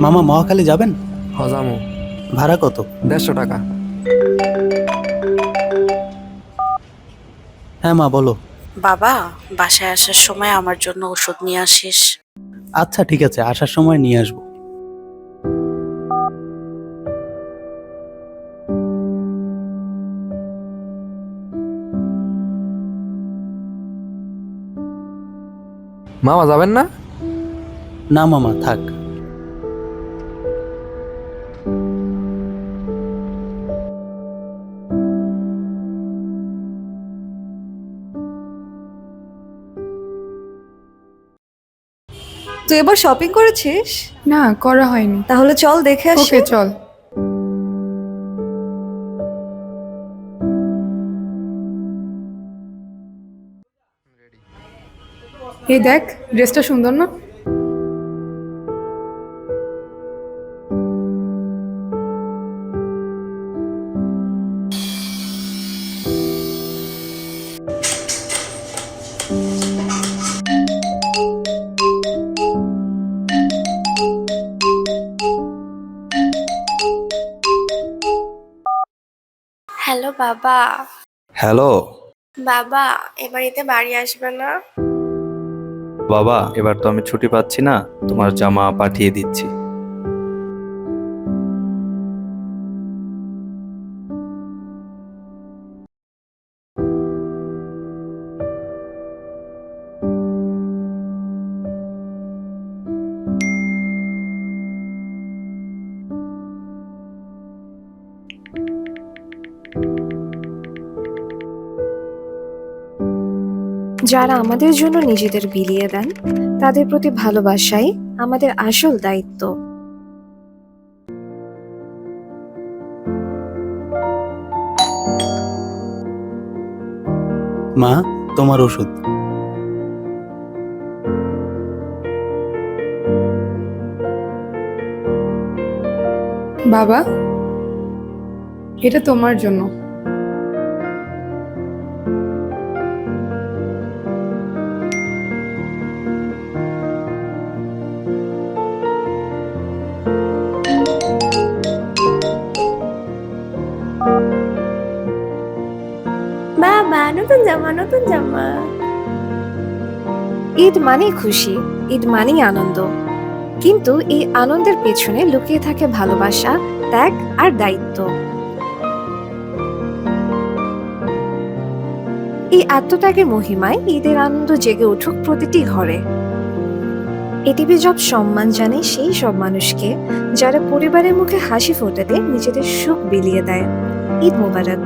মামা মহাখালী যাবেন? হজামু। ভাড়া কত? 150 টাকা। হ্যাঁ মা বলো। বাবা, বাসায় আসার সময় আমার জন্য ওষুধ নিয়ে আসিস। আচ্ছা ঠিক আছে, আসার সময় নিয়ে আসবো। মামা যাবেন না? না মামা থাক। তুই এবার শপিং করেছিস? না, করা হয়নি। তাহলে চল দেখে আসি। ওকে চল। এই দেখ, ড্রেসটা সুন্দর না? হ্যালো বাবা। হ্যালো বাবা, এ বাড়িতে বাড়ি আসবে না? বাবা, এবার তো আমি ছুটি পাচ্ছি না, তোমার জামা পাঠিয়ে দিচ্ছি। যারা আমাদের জন্য নিজেদের বিলিয়ে দেন, তাদের প্রতি ভালোবাসাই আমাদের আসল দায়িত্ব। মা, তোমার ওষুধ। বাবা, এটা তোমার জন্য। বাবা, নতুন জামা নতুন জামা। ঈদ মানেই খুশি, ঈদ মানেই আনন্দ, কিন্তু এই আনন্দের পেছনে লুকিয়ে থাকে ভালোবাসা, ত্যাগ আর দায়িত্ব। এই আত্মত্যাগের মহিমায় ঈদের আনন্দ জেগে উঠুক প্রতিটি ঘরে। এটিভি জব সম্মান জানায় সেই সব মানুষকে যারা পরিবারের মুখে হাসি ফোটাতে নিজেদের সুখ বিলিয়ে দেয়। ঈদ মোবারক।